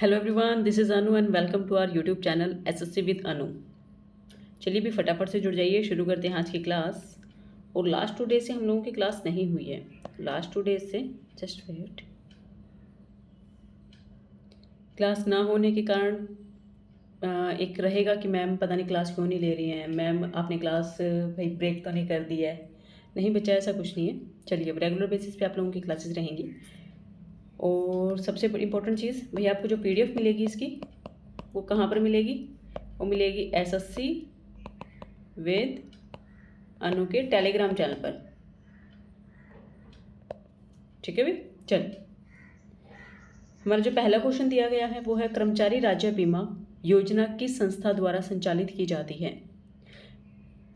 Hello everyone, this is Anu and welcome to our YouTube channel SSC with Anu. चलिए भी फटाफट से जुड़ जाइए, शुरू करते हैं आज की क्लास। और लास्ट 2 डे से हम लोगों की क्लास नहीं हुई है। लास्ट 2 डेज से जस्ट वेट, क्लास ना होने के कारण एक रहेगा कि मैम पता नहीं क्लास क्यों नहीं ले रही हैं, मैम आपने क्लास भाई ब्रेक तो नहीं कर दी है। नहीं बच्चा, ऐसा कुछ नहीं है। चलिए अब रेगुलर बेसिस पे आप लोगों की क्लासेस रहेंगी। और सबसे इम्पोर्टेंट चीज़, भैया आपको जो पीडीएफ मिलेगी इसकी, वो कहाँ पर मिलेगी? वो मिलेगी एसएससी विद अनु के टेलीग्राम चैनल पर। ठीक है भाई, चल हमारा जो पहला क्वेश्चन दिया गया है वो है, कर्मचारी राज्य बीमा योजना किस संस्था द्वारा संचालित की जाती है?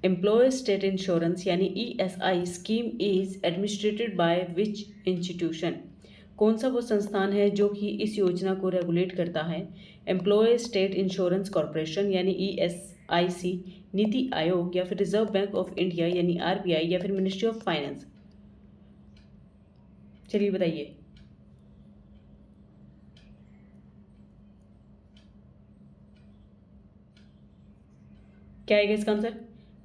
एम्प्लॉय स्टेट इंश्योरेंस यानी ESI scheme is administrated by which institution? कौन सा वो संस्थान है जो कि इस योजना को रेगुलेट करता है? एम्प्लॉय स्टेट इंश्योरेंस कॉरपोरेशन यानी ईएसआईसी, नीति आयोग या फिर रिजर्व बैंक ऑफ इंडिया यानी आरबीआई या फिर मिनिस्ट्री ऑफ फाइनेंस? चलिए बताइए। क्या आएगा इसका आंसर?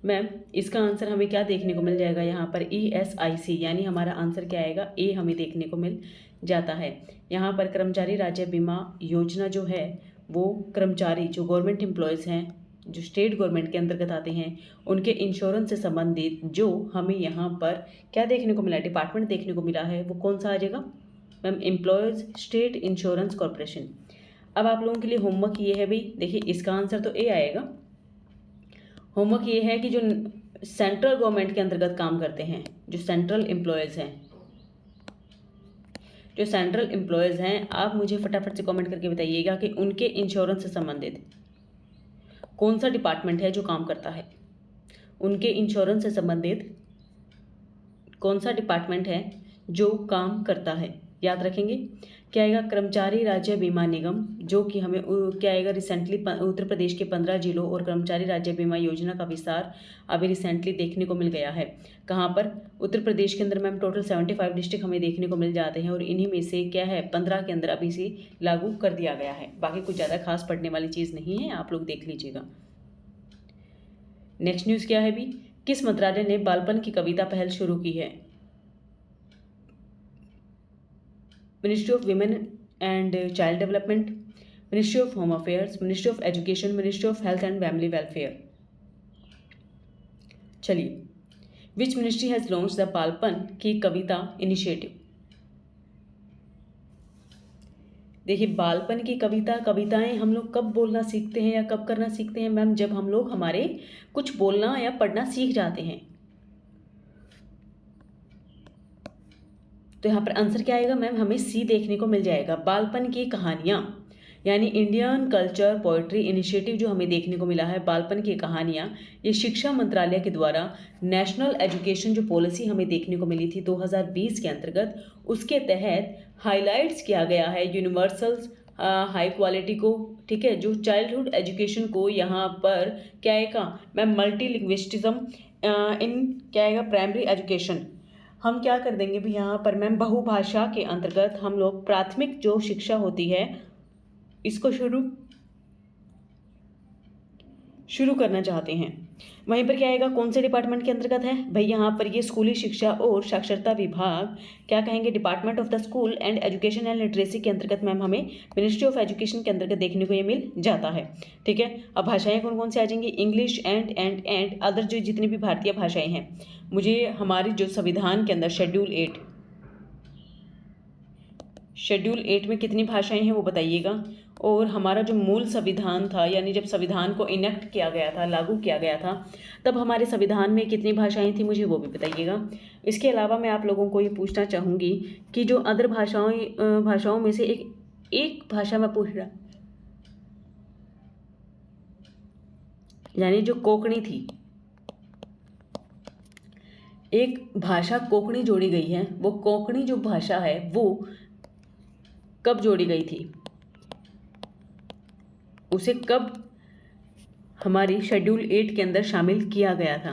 मैम इसका आंसर हमें क्या देखने को मिल जाएगा यहाँ पर? ईएसआईसी, यानी हमारा आंसर क्या आएगा? ए हमें देखने को मिल जाता है। यहाँ पर कर्मचारी राज्य बीमा योजना जो है वो कर्मचारी जो गवर्नमेंट एम्प्लॉयज़ हैं, जो स्टेट गवर्नमेंट के अंतर्गत आते हैं, उनके इंश्योरेंस से संबंधित जो हमें यहाँ पर क्या देखने को मिला, डिपार्टमेंट देखने को मिला है, वो कौन सा आ जाएगा ma'am? Employees state insurance corporation. अब आप लोगों के लिए होमवर्क ये है भाई, देखिए इसका आंसर तो ए आएगा। होमवर्क ये है कि जो सेंट्रल गवर्नमेंट के अंतर्गत काम करते हैं, जो सेंट्रल एम्प्लॉयज़ हैं, जो सेंट्रल एम्प्लॉयज़ हैं, आप मुझे फटाफट से कमेंट करके बताइएगा कि उनके इंश्योरेंस से संबंधित कौन सा डिपार्टमेंट है जो काम करता है। उनके इंश्योरेंस से संबंधित कौन सा डिपार्टमेंट है जो काम करता है? याद रखेंगे क्या आएगा? कर्मचारी राज्य बीमा निगम, जो कि हमें क्या आएगा? रिसेंटली उत्तर प्रदेश के 15 जिलों और कर्मचारी राज्य बीमा योजना का विस्तार अभी रिसेंटली देखने को मिल गया है। कहाँ पर? उत्तर प्रदेश के अंदर मैम टोटल 75 डिस्ट्रिक्ट हमें देखने को मिल जाते हैं और इन्हीं में से क्या है 15 के अंदर अभी से लागू कर दिया गया है। बाकी कुछ ज़्यादा खास पढ़ने वाली चीज़ नहीं है, आप लोग देख लीजिएगा। नेक्स्ट न्यूज़ क्या है भी? किस मंत्रालय ने बालपन की कविता पहल शुरू की है? Ministry of women and child development, ministry of home affairs, ministry of education, ministry of health and family welfare? चलिए, which ministry has launched the Balpan ki Kavita initiative? देखिए, बालपन की कविताएं हम लोग कब बोलना सीखते हैं या कब करना सीखते हैं मैम? जब हम लोग हमारे कुछ बोलना या पढ़ना सीख जाते हैं। तो यहाँ पर आंसर क्या आएगा मैम? हमें सी देखने को मिल जाएगा। बालपन की कहानियाँ यानी इंडियन कल्चर पोइट्री इनिशिएटिव जो हमें देखने को मिला है, बालपन की कहानियाँ, ये शिक्षा मंत्रालय के द्वारा नेशनल एजुकेशन जो पॉलिसी हमें देखने को मिली थी 2020 के अंतर्गत, उसके तहत हाईलाइट्स किया गया है यूनिवर्सल हाई क्वालिटी को। ठीक है, जो चाइल्डहुड एजुकेशन को यहाँ पर क्या आएगा मैम? मल्टी लिंग्विस्टिज्म इन क्या आएगा? Primary education. हम क्या कर देंगे भी यहाँ पर मैम? बहुभाषा के अंतर्गत हम लोग प्राथमिक जो शिक्षा होती है इसको शुरू करना चाहते हैं। वहीं पर क्या आएगा? कौन से डिपार्टमेंट के अंतर्गत है भाई? यहाँ पर ये स्कूली शिक्षा और साक्षरता विभाग, क्या कहेंगे? Department of the school and education and literacy के अंतर्गत मैम हमें मिनिस्ट्री ऑफ एजुकेशन के अंतर्गत देखने को ये मिल जाता है। ठीक है, अब भाषाएं कौन कौन सी आ जाएंगी? इंग्लिश एंड अदर जो जितनी भी भारतीय भाषाएं हैं। मुझे हमारी जो संविधान के अंदर शेड्यूल 8 में कितनी भाषाएं हैं वो बताइएगा। और हमारा जो मूल संविधान था, यानी जब संविधान को इनेक्ट किया गया था, लागू किया गया था, तब हमारे संविधान में कितनी भाषाएं थी, मुझे वो भी बताइएगा। इसके अलावा मैं आप लोगों को ये पूछना चाहूँगी कि जो अदर भाषाओं में से एक भाषा मैं पूछ रहा, यानी जो कोंकणी थी, एक भाषा कोंकणी जोड़ी गई है, वो कोंकणी जो भाषा है वो कब जोड़ी गई थी? उसे कब हमारी शेड्यूल 8 के अंदर शामिल किया गया था।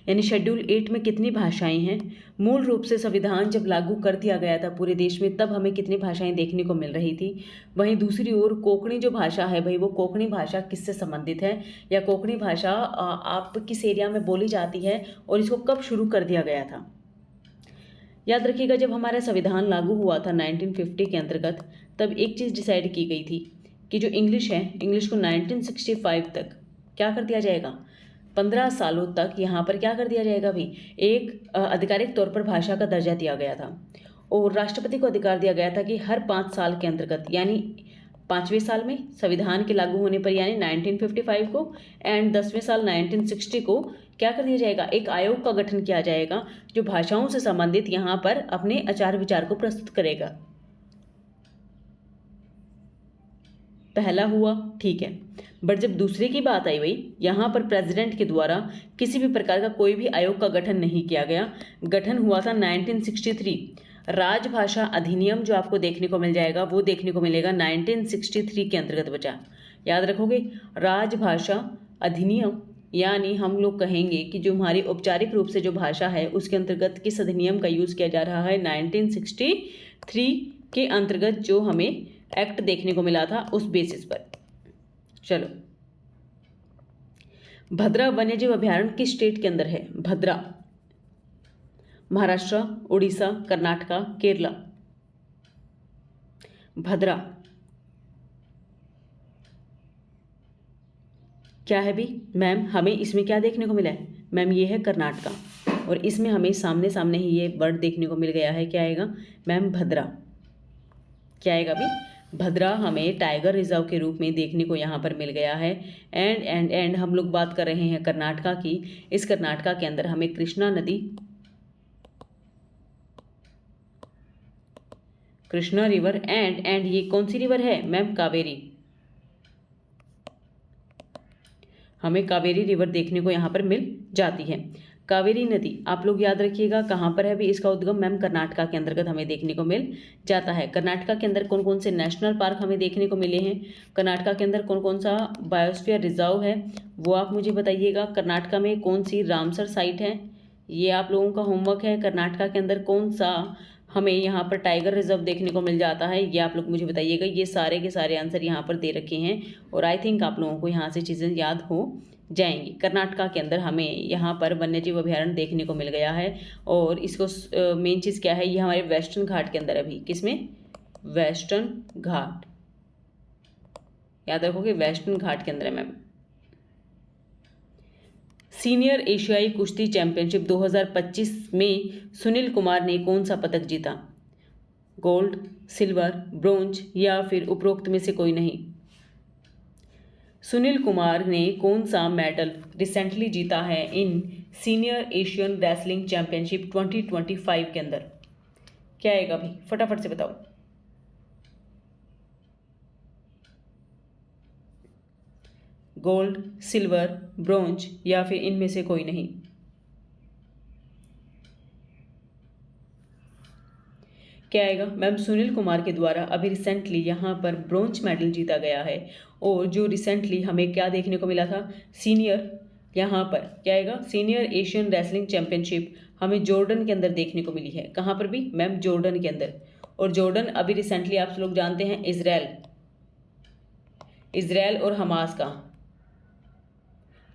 यानी शेड्यूल 8 में कितनी भाषाएं हैं? मूल रूप से संविधान जब लागू कर दिया गया था पूरे देश में, तब हमें कितनी भाषाएं देखने को मिल रही थी। वहीं दूसरी ओर कोंकणी जो भाषा है भाई, वो कोंकणी भाषा किससे संबंधित है, या कोंकणी भाषा आप किस एरिया में बोली जाती है और इसको कब शुरू कर दिया गया था? याद रखिएगा, जब हमारा संविधान लागू हुआ था 1950 के अंतर्गत, तब एक चीज़ डिसाइड की गई थी कि जो इंग्लिश है, इंग्लिश को 1965 तक क्या कर दिया जाएगा, 15 सालों तक यहाँ पर क्या कर दिया जाएगा भाई, एक आधिकारिक तौर पर भाषा का दर्जा दिया गया था। और राष्ट्रपति को अधिकार दिया गया था कि हर 5 साल के अंतर्गत, यानी 5वें साल में संविधान के लागू होने पर यानी 1955 को, एंड 10वें साल 1960 को क्या कर दिया जाएगा, एक आयोग का गठन किया जाएगा जो भाषाओं से संबंधित यहाँ पर अपने आचार विचार को प्रस्तुत करेगा। पहला हुआ, ठीक है। बट जब दूसरे की बात आई भाई, यहाँ पर प्रेसिडेंट के द्वारा किसी भी प्रकार का कोई भी आयोग का गठन नहीं किया गया। गठन हुआ था 1963। राजभाषा अधिनियम जो आपको देखने को मिल जाएगा, वो देखने को मिलेगा 1963 के अंतर्गत बचा। याद रखोगे, राजभाषा अधिनियम, यानी हम लोग कहेंगे कि जो हमारी औपचारिक रूप से जो भाषा है उसके अंतर्गत किस अधिनियम का यूज़ किया जा रहा है, 1963 के अंतर्गत जो हमें एक्ट देखने को मिला था उस बेसिस पर। चलो, भद्रा वन्यजीव अभयारण्य किस स्टेट के अंदर है? भद्रा, महाराष्ट्र, उड़ीसा, कर्नाटका, केरला। भद्रा क्या है भी मैम? हमें इसमें क्या देखने को मिला है मैम? ये है कर्नाटका, और इसमें हमें सामने सामने ही ये वर्ड देखने को मिल गया है। क्या आएगा मैम? भद्रा। क्या आएगा भी? भद्रा हमें टाइगर रिजर्व के रूप में देखने को यहाँ पर मिल गया है। एंड हम लोग बात कर रहे हैं कर्नाटका की। इस कर्नाटका के अंदर हमें कृष्णा नदी, कृष्णा रिवर, एंड ये कौन सी रिवर है मैम? कावेरी। हमें कावेरी रिवर देखने को यहाँ पर मिल जाती है। कावेरी नदी आप लोग याद रखिएगा कहाँ पर है भी इसका उद्गम? मैम कर्नाटका के अंतर्गत हमें देखने को मिल जाता है। कर्नाटका के अंदर कौन कौन से नेशनल पार्क हमें देखने को मिले हैं? कर्नाटका के अंदर कौन कौन सा बायोस्फीयर रिजर्व है वो आप मुझे बताइएगा। कर्नाटका में कौन सी रामसर साइट है, ये आप लोगों का होमवर्क है। कर्नाटका के अंदर कौन सा हमें यहाँ पर टाइगर रिजर्व देखने को मिल जाता है, ये आप लोग मुझे बताइएगा। ये सारे के सारे आंसर यहाँ पर दे रखे हैं और आई थिंक आप लोगों को यहाँ से चीज़ें याद हो जाएंगी। कर्नाटका के अंदर हमें यहाँ पर वन्यजीव अभयारण्य देखने को मिल गया है, और इसको मेन चीज़ क्या है, ये हमारे वेस्टर्न घाट के अंदर अभी किसमें? वेस्टर्न घाट। याद रखोगे वेस्टर्न घाट के अंदर है मैम। सीनियर एशियाई कुश्ती चैंपियनशिप 2025 में सुनील कुमार ने कौन सा पदक जीता? गोल्ड, सिल्वर, ब्रोंज या फिर उपरोक्त में से कोई नहीं? सुनील कुमार ने कौन सा मेडल रिसेंटली जीता है इन सीनियर एशियन रेसलिंग चैंपियनशिप 2025 के अंदर? क्या आएगा भाई, फटाफट से बताओ। गोल्ड, सिल्वर, ब्रोंज या फिर इनमें से कोई नहीं? क्या आएगा मैम? सुनील कुमार के द्वारा अभी रिसेंटली यहाँ पर ब्रोंज मेडल जीता गया है, और जो रिसेंटली हमें क्या देखने को मिला था, सीनियर, यहाँ पर क्या आएगा, सीनियर एशियन रेसलिंग चैंपियनशिप हमें जॉर्डन के अंदर देखने को मिली है। कहाँ पर भी मैम? जॉर्डन के अंदर। और जॉर्डन अभी रिसेंटली आप लोग जानते हैं इजराइल और हमास का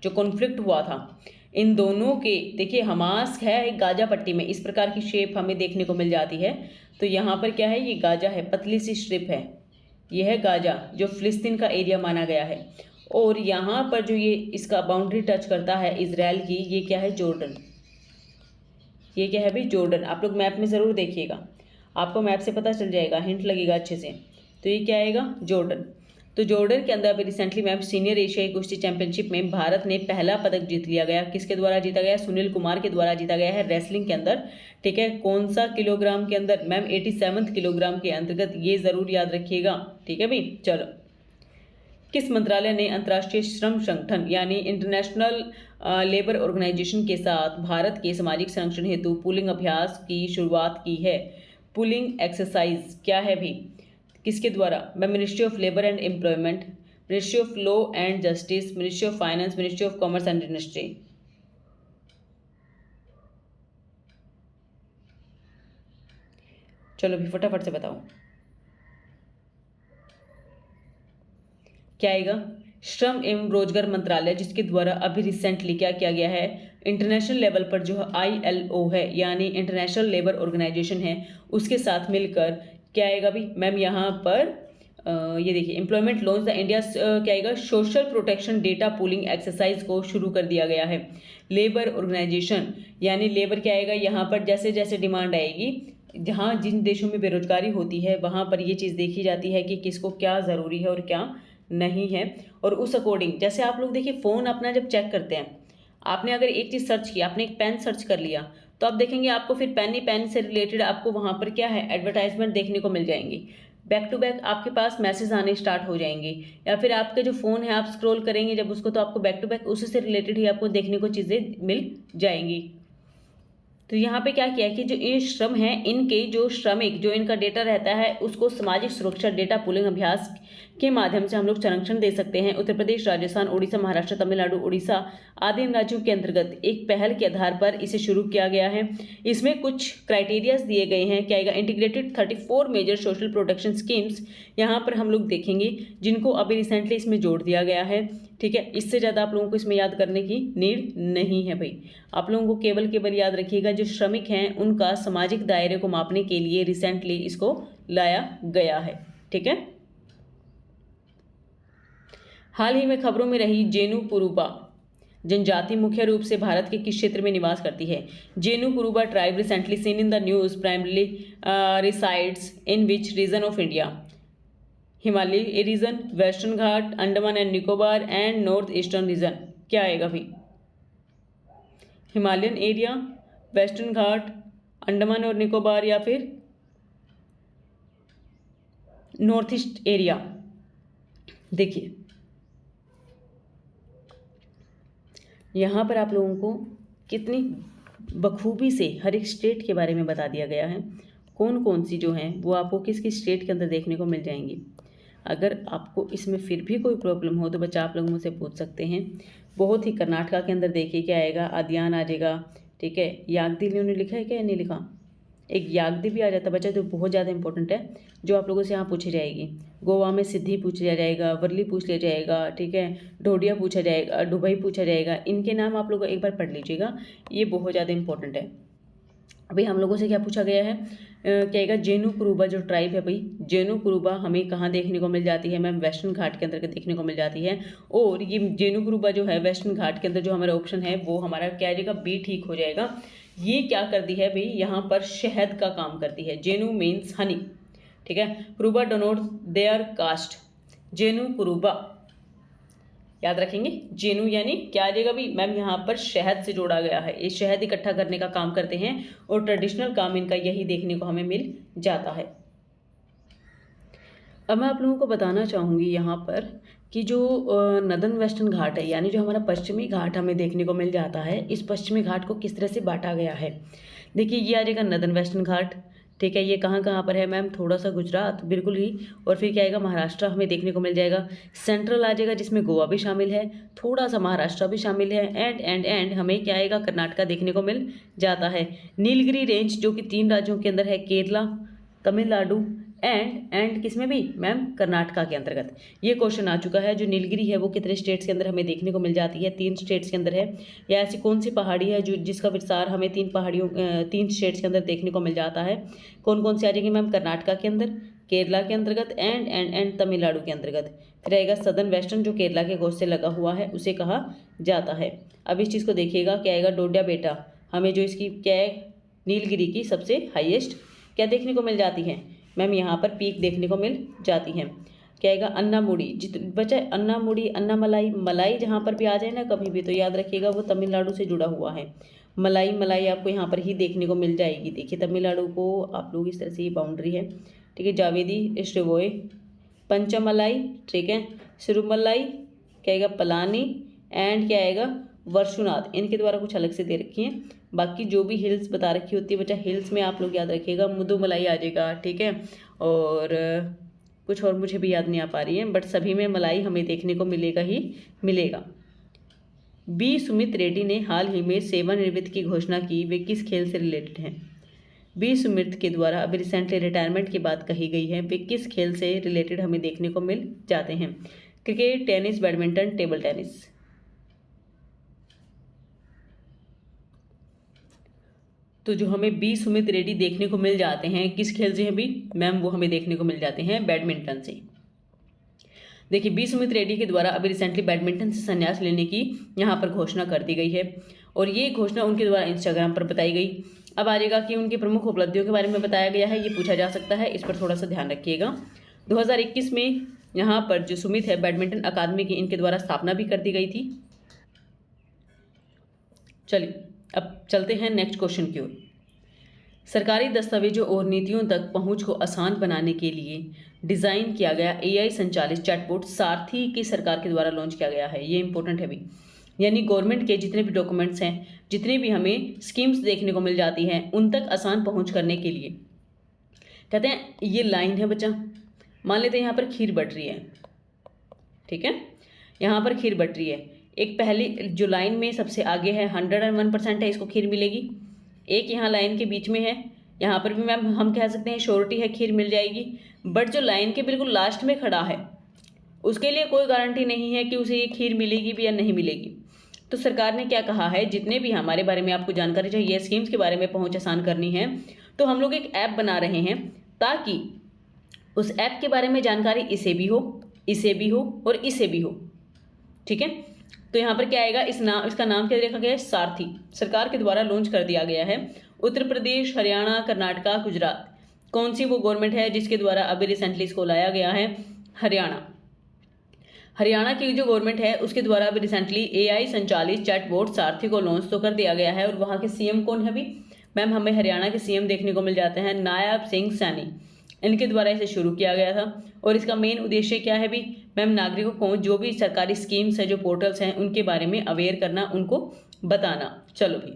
जो कॉन्फ्लिक्ट हुआ था, इन दोनों के, देखिए हमास है गाजा पट्टी में, इस प्रकार की शेप हमें देखने को मिल जाती है। तो यहाँ पर क्या है, ये गाजा है, पतली सी स्ट्रिप है, ये है गाजा जो फिलिस्तीन का एरिया माना गया है। और यहाँ पर जो ये इसका बाउंड्री टच करता है इजराइल की, ये क्या है? जॉर्डन। ये क्या है भाई? जॉर्डन। आप लोग मैप में ज़रूर देखिएगा, आपको मैप से पता चल जाएगा, हिंट लगेगा अच्छे से। तो ये क्या आएगा? जॉर्डन। तो जॉर्डन के अंदर अभी रिसेंटली मैम सीनियर एशियाई कुश्ती चैंपियनशिप में भारत ने पहला पदक जीत लिया गया। किसके द्वारा जीता गया? सुनील कुमार के द्वारा जीता गया है, रेसलिंग के अंदर। ठीक है, कौन सा किलोग्राम के अंदर मैम? 87 किलोग्राम के अंतर्गत, ये ज़रूर याद रखिएगा। ठीक है भाई, चलो। किस मंत्रालय ने अंतर्राष्ट्रीय श्रम संगठन यानी इंटरनेशनल लेबर ऑर्गेनाइजेशन के साथ भारत के सामाजिक संरक्षण हेतु पुलिंग अभ्यास की शुरुआत की है? पुलिंग एक्सरसाइज क्या है भी? किसके द्वारा? Ministry of labour and employment, ministry of law and justice, ministry of finance, ministry of commerce and industry. चलो भी फटाफट से बताओ क्या आएगा। श्रम एवं रोजगार मंत्रालय, जिसके द्वारा अभी रिसेंटली क्या किया गया है, इंटरनेशनल लेवल पर जो ILO है यानी इंटरनेशनल लेबर ऑर्गेनाइजेशन है, उसके साथ मिलकर क्या आएगा भी मैम यहाँ पर ये देखिए एम्प्लॉयमेंट लॉन्च द इंडिया क्या आएगा, social protection data pooling exercise को शुरू कर दिया गया है। लेबर ऑर्गेनाइजेशन यानी लेबर क्या आएगा यहाँ पर, जैसे जैसे डिमांड आएगी, जहाँ जिन देशों में बेरोजगारी होती है वहाँ पर ये चीज़ देखी जाती है कि किसको क्या ज़रूरी है और क्या नहीं है, और उस अकॉर्डिंग जैसे आप लोग देखिए फ़ोन अपना जब चेक करते हैं, आपने अगर एक चीज़ सर्च की, आपने एक पेन सर्च कर लिया, तो आप देखेंगे आपको फिर पेन ही पेन से रिलेटेड आपको वहाँ पर क्या है एडवर्टाइजमेंट देखने को मिल जाएंगी। बैक टू बैक आपके पास मैसेज आने स्टार्ट हो जाएंगे, या फिर आपके जो फ़ोन है आप स्क्रॉल करेंगे जब उसको, तो आपको बैक टू बैक उसी से रिलेटेड ही आपको देखने को चीज़ें मिल जाएंगी। तो यहाँ पे क्या किया है कि जो ये श्रम है, इनके जो श्रमिक जो इनका डेटा रहता है उसको सामाजिक सुरक्षा डेटा पुलिंग अभ्यास के माध्यम से हम लोग संरक्षण दे सकते हैं। उत्तर प्रदेश, राजस्थान, उड़ीसा, महाराष्ट्र, तमिलनाडु, उड़ीसा आदि इन राज्यों के अंतर्गत एक पहल के आधार पर इसे शुरू किया गया है। इसमें कुछ क्राइटेरियाज दिए गए हैं, क्या आएगा, integrated 34 major social protection schemes यहाँ पर हम लोग देखेंगे, जिनको अभी रिसेंटली इसमें जोड़ दिया गया है। ठीक है, इससे ज़्यादा आप लोगों को इसमें याद करने की नीड नहीं है भाई। आप लोगों को केवल याद रखिएगा जो श्रमिक हैं उनका सामाजिक दायरे को मापने के लिए रिसेंटली इसको लाया गया है। ठीक है, हाल ही में खबरों में रही जेनु कुरुबा जनजाति मुख्य रूप से भारत के किस क्षेत्र में निवास करती है। Jenu Kuruba tribe recently seen in the news primarily resides in which region of India. Himalaya region, western Ghat, Andaman and Nicobar and north eastern region. क्या आएगा भाई, Himalayan area, western Ghat, Andaman और निकोबार, या फिर नॉर्थ ईस्ट एरिया। देखिए यहाँ पर आप लोगों को कितनी बखूबी से हर एक स्टेट के बारे में बता दिया गया है, कौन कौन सी जो हैं वो आपको किस किस स्टेट के अंदर देखने को मिल जाएंगी। अगर आपको इसमें फिर भी कोई प्रॉब्लम हो तो बच्चा आप लोग मुझसे पूछ सकते हैं। बहुत ही कर्नाटका के अंदर देखिए क्या आएगा, आदियान आ जाएगा। ठीक है, यागदी उन्होंने लिखा है क्या नहीं लिखा, एक यागदी भी आ जाता बच्चा, तो बहुत ज़्यादा इंपॉर्टेंट है जो आप लोगों से यहाँ पूछी जाएगी। गोवा में सिद्धि पूछ लिया जाएगा, वर्ली पूछ लिया जाएगा, ठीक है, ढोडिया पूछा जाएगा, दुबई पूछा जाएगा। इनके नाम आप लोग एक बार पढ़ लीजिएगा, ये बहुत ज़्यादा इंपॉर्टेंट है। अभी हम लोगों से क्या पूछा गया है, कहेगा जेनु कुरुबा जो ट्राइब है भाई, जेनु कुरुबा हमें कहाँ देखने को मिल जाती है मैम, वेस्टर्न घाट के अंदर देखने को मिल जाती है। और ये जेनु कुरुबा जो है वेस्टर्न घाट के अंदर जो हमारा ऑप्शन है वो हमारा क्या आ जाएगा, बी ठीक हो जाएगा। ये क्या करती है भाई, यहाँ पर शहद का काम करती है। Jenu means honey. ठीक है, Kuruba denote their caste, Jenu Kuruba याद रखेंगे। जेनु यानी क्या आ जाएगा भी मैम, यहाँ पर शहद से जोड़ा गया है, ये शहद इकट्ठा करने का काम करते हैं और ट्रेडिशनल काम इनका यही देखने को हमें मिल जाता है। अब मैं आप लोगों को बताना चाहूँगी यहाँ पर कि जो नदन वेस्टर्न घाट है यानी जो हमारा पश्चिमी घाट हमें देखने को मिल जाता है, इस पश्चिमी घाट को किस तरह से बांटा गया है। देखिए ये आ जाएगा नदन वेस्टर्न घाट। ठीक है, ये कहाँ कहाँ पर है मैम, थोड़ा सा गुजरात बिल्कुल ही, और फिर क्या आएगा महाराष्ट्र हमें देखने को मिल जाएगा। सेंट्रल आ जाएगा जिसमें गोवा भी शामिल है, थोड़ा सा महाराष्ट्र भी शामिल है, एंड हमें क्या आएगा, कर्नाटका देखने को मिल जाता है। नीलगिरी रेंज जो कि 3 राज्यों के अंदर है, केरला, तमिलनाडु एंड किसमें भी मैम, कर्नाटका के अंतर्गत। ये क्वेश्चन आ चुका है, जो नीलगिरी है वो कितने स्टेट्स के अंदर हमें देखने को मिल जाती है, 3 स्टेट्स के अंदर है। या ऐसी कौन सी पहाड़ी है जो जिसका विस्तार हमें 3 स्टेट्स के अंदर देखने को मिल जाता है। कौन कौन सी आ जाएगी मैम, कर्नाटका के अंदर, केरला के अंतर्गत एंड तमिलनाडु के अंतर्गत। फिर आएगा सदर्न वेस्टर्न जो केरला के कोस्ट से लगा हुआ है उसे कहा जाता है। अब इस चीज़ को देखिएगा, क्या आएगा, डोड्या बेटा हमें जो इसकी क्या है, नीलगिरी की सबसे हाईएस्ट क्या देखने को मिल जाती है मैम, यहाँ पर पीक देखने को मिल जाती है। क्या आएगा, अन्नामुड़ी, बचा अन्नामुड़ी, अन्नामलाई, मलाई जहाँ पर भी आ जाए ना कभी भी तो याद रखिएगा वो तमिलनाडु से जुड़ा हुआ है। मलाई आपको यहाँ पर ही देखने को मिल जाएगी। देखिए तमिलनाडु को आप लोग इस तरह से ये बाउंड्री है। ठीक है, जावेदी, श्रिवोय, पंचमलाई, ठीक है, सिरुमलाई, क्या आएगा, पलानी एंड क्या आएगा, वर्षुनाथ। इनके द्वारा कुछ अलग से दे रखी हैं, बाकी जो भी हिल्स बता रखी होती है बच्चा, हिल्स में आप लोग याद रखिएगा मुदुमलाई आ जाएगा। ठीक है, और कुछ और मुझे भी याद नहीं आ पा रही है, बट सभी में मलाई हमें देखने को मिलेगा ही मिलेगा। बी सुमित रेड्डी ने हाल ही में सेवानिवृत्ति की घोषणा की, वे किस खेल से रिलेटेड हैं? बी सुमित के द्वारा अभी रिसेंटली रिटायरमेंट की बात कही गई है, वे किस खेल से रिलेटेड हमें देखने को मिल जाते हैं? Cricket, tennis, badminton, table tennis. तो जो हमें बी सुमित रेड्डी देखने को मिल जाते हैं किस खेल से हैं भी मैम? वो हमें देखने को मिल जाते हैं बैडमिंटन से। देखिए, बी सुमित रेड्डी के द्वारा अभी रिसेंटली बैडमिंटन से संन्यास लेने की यहाँ पर घोषणा कर दी गई है और ये घोषणा उनके द्वारा इंस्टाग्राम पर बताई गई। अब आ जाएगा कि उनकी प्रमुख उपलब्धियों के बारे में बताया गया है, ये पूछा जा सकता है, इस पर थोड़ा सा ध्यान रखिएगा। 2021 में यहाँ पर जो सुमित है बैडमिंटन अकादमी की इनके द्वारा स्थापना भी कर दी गई थी। चलिए अब चलते हैं नेक्स्ट क्वेश्चन की ओर। सरकारी दस्तावेजों और नीतियों तक पहुंच को आसान बनाने के लिए डिज़ाइन किया गया AI संचालित चैटबॉट सारथी की सरकार के द्वारा लॉन्च किया गया है। ये इंपॉर्टेंट है भी, यानी गवर्नमेंट के जितने भी डॉक्यूमेंट्स हैं, जितने भी हमें स्कीम्स देखने को मिल जाती हैं, उन तक आसान पहुंच करने के लिए कहते हैं। ये लाइन है बच्चा, मान लेते हैं यहाँ पर खीर बट रही है, ठीक है, यहाँ पर खीर बट रही है। एक पहली जो लाइन में सबसे आगे है 101% है, इसको खीर मिलेगी। एक यहाँ लाइन के बीच में है, यहाँ पर भी मैम हम कह सकते हैं श्योरिटी है खीर मिल जाएगी। बट जो लाइन के बिल्कुल लास्ट में खड़ा है उसके लिए कोई गारंटी नहीं है कि उसे ये खीर मिलेगी भी या नहीं मिलेगी। तो सरकार ने क्या कहा है, जितने भी हमारे बारे में आपको जानकारी चाहिए, स्कीम्स के बारे में पहुंच आसान करनी है, तो हम लोग एक ऐप बना रहे हैं ताकि उस ऐप के बारे में जानकारी इसे भी हो, इसे भी हो और इसे भी हो, ठीक है। तो यहाँ पर क्या आएगा, इसका नाम क्या रखा गया है? सारथी। सरकार के द्वारा लॉन्च कर दिया गया है। उत्तर प्रदेश, हरियाणा, कर्नाटका, गुजरात, कौन सी वो गवर्नमेंट है जिसके द्वारा अभी रिसेंटली इसको लाया गया है? हरियाणा की जो गवर्नमेंट है उसके द्वारा अभी रिसेंटली AI संचालित चैटबॉट सारथी को लॉन्च तो कर दिया गया है। और वहाँ के CM कौन है भी मैम? हमें हरियाणा के CM देखने को मिल जाते हैं नायब सिंह सैनी, इनके द्वारा इसे शुरू किया गया था। और इसका मेन उद्देश्य क्या है भी मैम? नागरिकों को जो भी सरकारी स्कीम्स है, जो पोर्टल्स हैं, उनके बारे में अवेयर करना, उनको बताना। चलो भी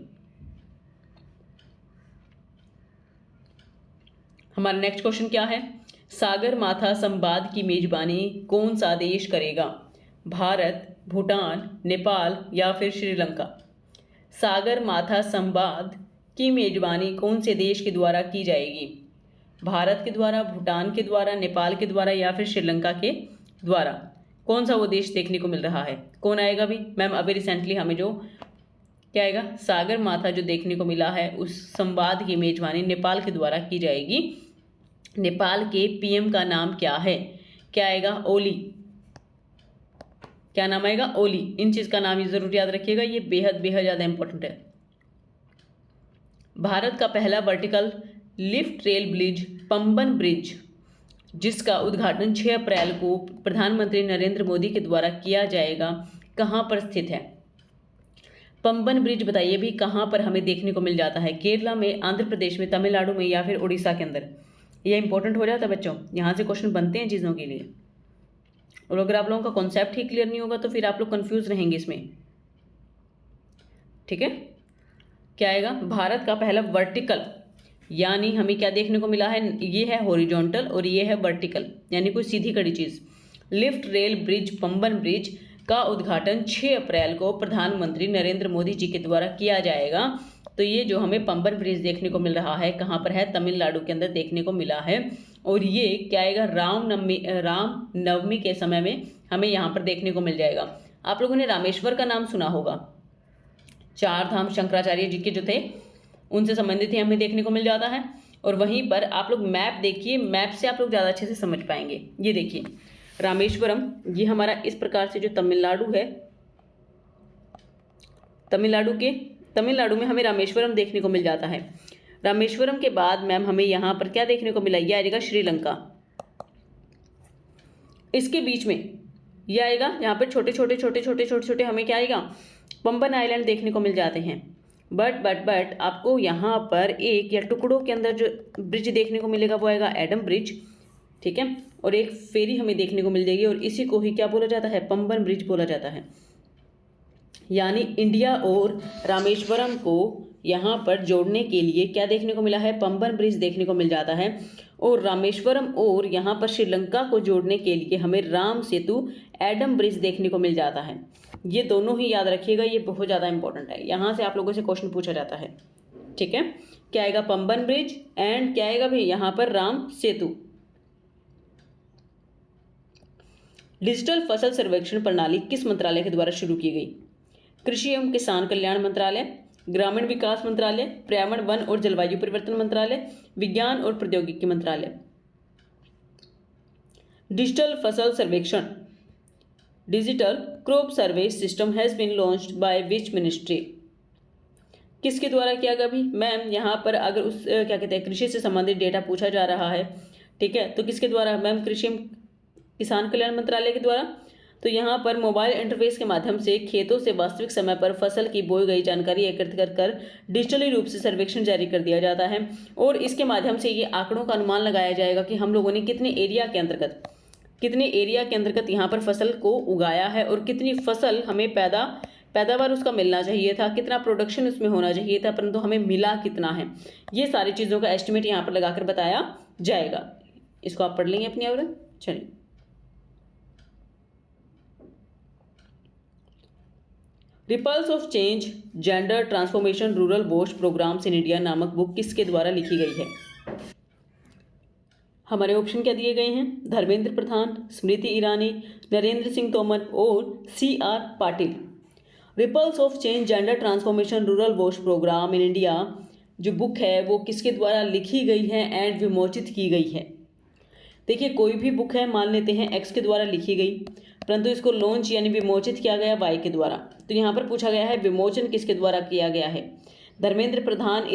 हमारा नेक्स्ट क्वेश्चन क्या है? सागर माथा संवाद की मेजबानी कौन सा देश करेगा? भारत, भूटान, नेपाल या फिर श्रीलंका? सागर माथा संवाद की मेजबानी कौन से देश के द्वारा की जाएगी? भारत के द्वारा, भूटान के द्वारा, नेपाल के द्वारा या फिर श्रीलंका के द्वारा? कौन सा वो देश देखने को मिल रहा है? कौन आएगा भी मैम? अभी रिसेंटली हमें जो क्या आएगा, सागर माथा जो देखने को मिला है, उस संवाद की मेजबानी नेपाल के द्वारा की जाएगी। नेपाल के PM का नाम क्या है? क्या आएगा? ओली। क्या नाम आएगा? ओली। इन चीज का नाम जरूर याद रखिएगा, ये बेहद बेहद ज्यादा इंपॉर्टेंट है। भारत का पहला vertical lift rail bridge Pamban bridge, जिसका उद्घाटन 6 अप्रैल को प्रधानमंत्री नरेंद्र मोदी के द्वारा किया जाएगा, कहाँ पर स्थित है? पंबन ब्रिज बताइए भी कहाँ पर हमें देखने को मिल जाता है? केरला में, आंध्र प्रदेश में, तमिलनाडु में या फिर उड़ीसा के अंदर? यह इंपॉर्टेंट हो जाता है बच्चों, यहाँ से क्वेश्चन बनते हैं चीज़ों के लिए। और अगर आप लोगों का कॉन्सेप्ट ही क्लियर नहीं होगा तो फिर आप लोग कंफ्यूज रहेंगे इसमें, ठीक है। क्या आएगा? भारत का पहला वर्टिकल, यानी हमें क्या देखने को मिला है? ये है हॉरिजॉन्टल और ये है वर्टिकल, यानी कोई सीधी कड़ी चीज़। Lift rail bridge Pamban bridge का उद्घाटन 6 अप्रैल को प्रधानमंत्री नरेंद्र मोदी जी के द्वारा किया जाएगा। तो ये जो हमें पंबन ब्रिज देखने को मिल रहा है, कहाँ पर है? तमिलनाडु के अंदर देखने को मिला है। और ये क्या आएगा? राम नवमी के समय में हमें यहाँ पर देखने को मिल जाएगा। आप लोगों ने रामेश्वर का नाम सुना होगा, 4 धाम शंकराचार्य जी के जो थे उनसे संबंधित ही हमें देखने को मिल जाता है। और वहीं पर आप लोग मैप देखिए, मैप से आप लोग ज़्यादा अच्छे से समझ पाएंगे। ये देखिए रामेश्वरम, ये हमारा इस प्रकार से जो तमिलनाडु है, तमिलनाडु में हमें रामेश्वरम देखने को मिल जाता है। रामेश्वरम के बाद मैम हमें यहाँ पर क्या देखने को मिला? ये आएगा श्रीलंका। इसके बीच में ये आएगा, यहाँ पर छोटे छोटे हमें क्या आएगा? पंबन आइलैंड देखने को मिल जाते हैं। बट आपको यहाँ पर एक या टुकड़ों के अंदर जो ब्रिज देखने को मिलेगा वो आएगा एडम ब्रिज, ठीक है। और एक फेरी हमें देखने को मिल जाएगी और इसी को ही क्या बोला जाता है? पंबन ब्रिज बोला जाता है। यानी इंडिया और रामेश्वरम को यहाँ पर जोड़ने के लिए क्या देखने को मिला है? पंबन ब्रिज देखने को मिल जाता है। और रामेश्वरम और यहाँ पर श्रीलंका को जोड़ने के लिए हमें राम सेतु एडम ब्रिज देखने को मिल जाता है। ये दोनों ही याद रखिएगा, ये बहुत ज़्यादा इंपॉर्टेंट है, यहाँ से आप लोगों से क्वेश्चन पूछा जाता है। ठीक है, क्या आएगा? पंबन ब्रिज एंड क्या आएगा भाई यहाँ पर? राम सेतु। डिजिटल फसल सर्वेक्षण प्रणाली किस मंत्रालय के द्वारा शुरू की गई? कृषि एवं किसान कल्याण मंत्रालय, ग्रामीण विकास मंत्रालय, पर्यावरण वन और जलवायु परिवर्तन मंत्रालय, विज्ञान और प्रौद्योगिकी मंत्रालय। डिजिटल फसल सर्वेक्षण, digital crop survey system has been launched by which ministry? किसके द्वारा किया गया भी? मैम यहाँ पर अगर उस क्या कहते हैं कृषि से संबंधित डेटा पूछा जा रहा है, ठीक है, तो किसके द्वारा? मैम कृषि किसान कल्याण मंत्रालय के द्वारा। तो यहाँ पर मोबाइल इंटरफेस के माध्यम से खेतों से वास्तविक समय पर फसल की बोई गई जानकारी एकत्रित कर डिजिटली रूप से सर्वेक्षण जारी कर दिया जाता है और इसके माध्यम से ये आंकड़ों का अनुमान लगाया जाएगा कि हम लोगों ने कितने एरिया के अंतर्गत यहाँ पर फसल को उगाया है और कितनी फसल हमें पैदावार उसका मिलना चाहिए था, कितना प्रोडक्शन उसमें होना चाहिए था, परंतु हमें मिला कितना है। ये सारी चीज़ों का एस्टिमेट यहाँ पर लगाकर बताया जाएगा। इसको आप पढ़ लेंगे अपनी आवरण। चलिए, ripples of change gender transformation rural वॉश प्रोग्राम्स इन इंडिया नामक बुक किसके द्वारा लिखी गई है? हमारे ऑप्शन क्या दिए गए हैं? धर्मेंद्र प्रधान, स्मृति ईरानी, नरेंद्र सिंह तोमर और CR Patil. Ripples of change gender transformation rural वॉश प्रोग्राम इन इंडिया जो बुक है वो किसके द्वारा लिखी गई है एंड विमोचित की गई है? देखिए, कोई भी बुक है, मान लेते हैं X के द्वारा लिखी गई, परंतु इसको लॉन्च यानी विमोचित किया गया Y के द्वारा। तो यहाँ पर पूछा गया है विमोचन किसके द्वारा किया गया है? धर्मेंद्र प्रधान,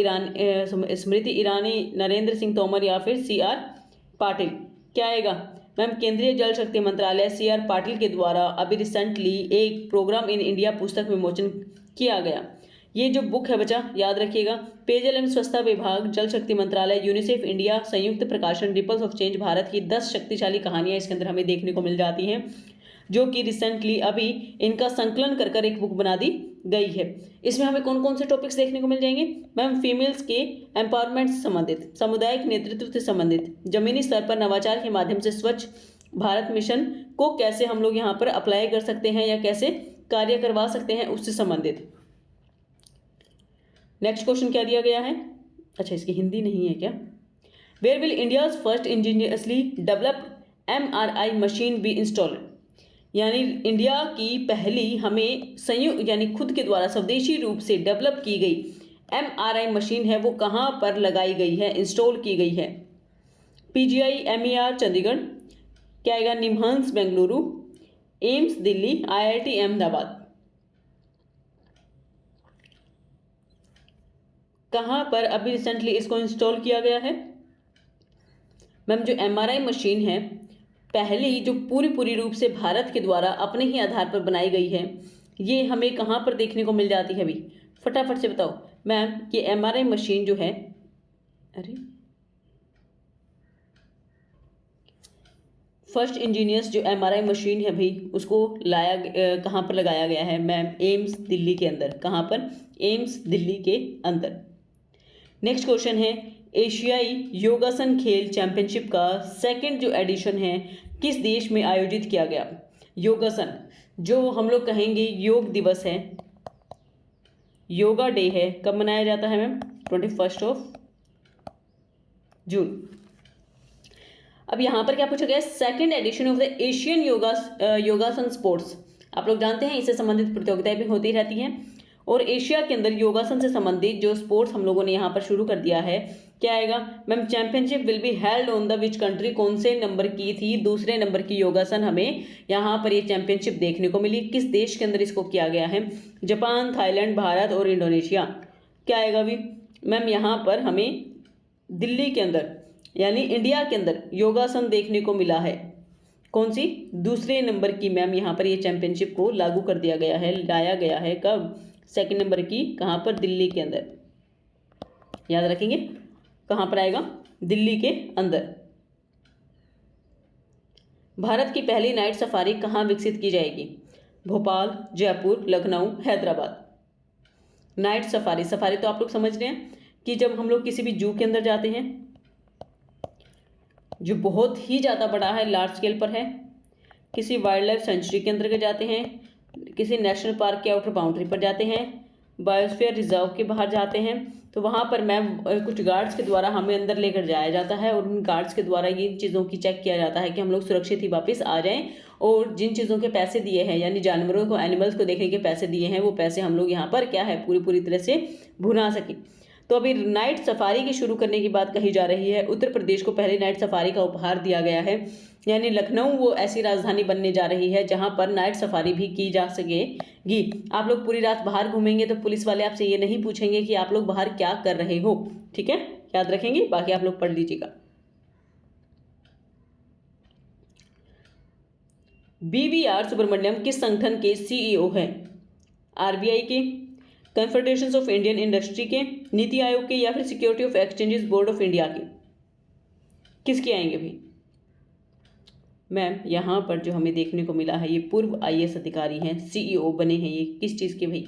स्मृति ईरानी, नरेंद्र सिंह तोमर या फिर CR पाटिल। क्या आएगा? मैम केंद्रीय जल शक्ति मंत्रालय CR पाटिल के द्वारा अभी रिसेंटली एक प्रोग्राम इन इंडिया पुस्तक विमोचन किया गया। ये जो बुक है बच्चा याद रखिएगा, पेयजल एवं स्वच्छता विभाग, जल शक्ति मंत्रालय, यूनिसेफ इंडिया संयुक्त प्रकाशन रिपल्स ऑफ चेंज भारत की 10 शक्तिशाली कहानियां इसके अंदर हमें देखने को मिल जाती हैं, जो कि रिसेंटली अभी इनका संकलन कर कर एक बुक बना दी गई है। इसमें हमें कौन कौन से टॉपिक्स देखने को मिल जाएंगे? मैम फीमेल्स के एम्पावरमेंट से संबंधित, सामुदायिक नेतृत्व से संबंधित, जमीनी स्तर पर नवाचार के माध्यम से स्वच्छ भारत मिशन को कैसे हम लोग यहाँ पर अप्लाई कर सकते हैं या कैसे कार्य करवा सकते हैं उससे संबंधित। नेक्स्ट क्वेश्चन क्या दिया गया है? अच्छा, इसकी हिंदी नहीं है क्या? Where will India's first ingeniously developed MRI machine be installed? यानी इंडिया की पहली हमें संयुक्त यानी खुद के द्वारा स्वदेशी रूप से डेवलप की गई MRI मशीन है वो कहाँ पर लगाई गई है, इंस्टॉल की गई है? PGI MER चंडीगढ़, क्या आएगा? निम्हांस बेंगलुरु, एम्स दिल्ली, IIT अहमदाबाद। कहाँ पर अभी रिसेंटली इसको इंस्टॉल किया गया है? मैम जो MRI मशीन है पहली जो पूरी रूप से भारत के द्वारा अपने ही आधार पर बनाई गई है, ये हमें कहाँ पर देखने को मिल जाती है? अभी फटाफट से बताओ मैम, ये MRI मशीन जो है, अरे फर्स्ट इंजीनियर्स जो MRI मशीन है भाई उसको लाया कहाँ पर लगाया गया है? मैम एम्स दिल्ली के अंदर। कहाँ पर? एम्स दिल्ली के अंदर। नेक्स्ट क्वेश्चन है, एशियाई योगासन खेल चैंपियनशिप का सेकंड जो एडिशन है किस देश में आयोजित किया गया? योगासन जो हम लोग कहेंगे योग दिवस है, योगा डे है, कब मनाया जाता है मैम? 21 जून। अब यहाँ पर क्या पूछा गया? Second edition of the Asian योगासन स्पोर्ट्स। आप लोग जानते हैं इससे संबंधित प्रतियोगिताएं भी होती रहती हैं और एशिया के अंदर योगासन से संबंधित जो स्पोर्ट्स हम लोगों ने यहाँ पर शुरू कर दिया है, क्या आएगा ma'am? Championship will be held on the which country? कौन से नंबर की थी? दूसरे नंबर की योगासन हमें यहाँ पर ये चैंपियनशिप देखने को मिली। किस देश के अंदर इसको किया गया है? जापान, थाईलैंड, भारत और इंडोनेशिया। क्या आएगा अभी मैम? यहाँ पर हमें दिल्ली के अंदर यानी इंडिया के अंदर योगासन देखने को मिला है। कौन सी? दूसरे नंबर की मैम यहाँ पर ये चैंपियनशिप को लागू कर दिया गया है, लाया गया है। कब? सेकंड नंबर की। कहाँ पर? दिल्ली के अंदर। याद रखेंगे कहाँ पर आएगा? दिल्ली के अंदर। भारत की पहली नाइट सफारी कहाँ विकसित की जाएगी? भोपाल, जयपुर, लखनऊ, हैदराबाद। नाइट सफारी तो आप लोग समझ रहे हैं कि जब हम लोग किसी भी जू के अंदर जाते हैं जो बहुत ही ज़्यादा बड़ा है, लार्ज स्केल पर है, किसी वाइल्ड लाइफ सेंचुरी के अंतर्गत जाते हैं, किसी नेशनल पार्क के आउटर बाउंड्री पर जाते हैं, बायोस्फीयर रिजर्व के बाहर जाते हैं, तो वहाँ पर मैम कुछ गार्ड्स के द्वारा हमें अंदर लेकर जाया जाता है और उन गार्ड्स के द्वारा ये चीज़ों की चेक किया जाता है कि हम लोग सुरक्षित ही वापस आ जाएं, और जिन चीज़ों के पैसे दिए हैं यानी जानवरों को, एनिमल्स को देखने के पैसे दिए हैं, वो पैसे हम लोग यहाँ पर क्या है पूरी तरह से भुना सकें। तो अभी नाइट सफारी की शुरू करने की बात कही जा रही है। उत्तर प्रदेश को पहले नाइट सफारी का उपहार दिया गया है, यानी लखनऊ वो ऐसी राजधानी बनने जा रही है जहां पर नाइट सफारी भी की जा सकेगी। आप लोग पूरी रात बाहर घूमेंगे तो पुलिस वाले आपसे ये नहीं पूछेंगे कि आप लोग बाहर क्या कर रहे हो, ठीक है, याद रखेंगे। बाकी आप लोग पढ़ लीजिएगा। BVR सुब्रमण्यम किस संगठन के CEO है? RBI के, कन्फेडरेशन ऑफ इंडियन इंडस्ट्री के, नीति आयोग के, या फिर security of exchanges board of India के? किसके आएंगे भाई? मैम यहाँ पर जो हमें देखने को मिला है, ये पूर्व IAS अधिकारी हैं, CEO बने हैं। ये किस चीज़ के भाई?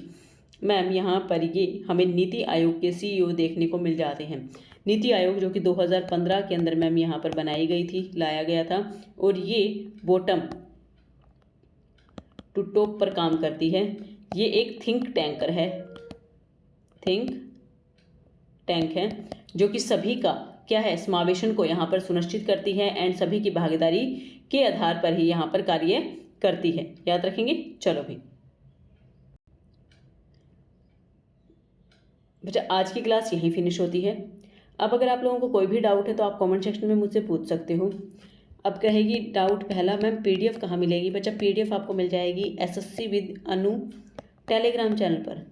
मैम यहाँ पर ये हमें नीति आयोग के CEO देखने को मिल जाते हैं। नीति आयोग जो कि 2015 के अंदर मैम यहाँ पर बनाई गई थी, लाया गया था, और ये बॉटम टू टॉप पर काम करती है। ये एक थिंक टैंकर है, थिंक टैंक है, जो कि सभी का क्या है, समावेशन को यहाँ पर सुनिश्चित करती है एंड सभी की भागीदारी के आधार पर ही यहाँ पर कार्य करती है। याद रखेंगे। चलो भाई बच्चा, आज की क्लास यहीं फिनिश होती है। अब अगर आप लोगों को कोई भी डाउट है तो आप कमेंट सेक्शन में मुझसे पूछ सकते हो। अब कहेगी डाउट पहला, मैम PDF कहाँ मिलेगी? बच्चा PDF आपको मिल जाएगी SSC with Anu Telegram channel पर,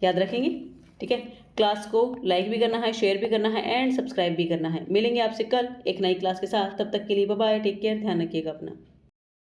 याद रखेंगे, ठीक है। क्लास को लाइक भी करना है, शेयर भी करना है एंड सब्सक्राइब भी करना है। मिलेंगे आपसे कल एक नई क्लास के साथ, तब तक के लिए बाय बाय, टेक केयर, ध्यान रखिएगा अपना।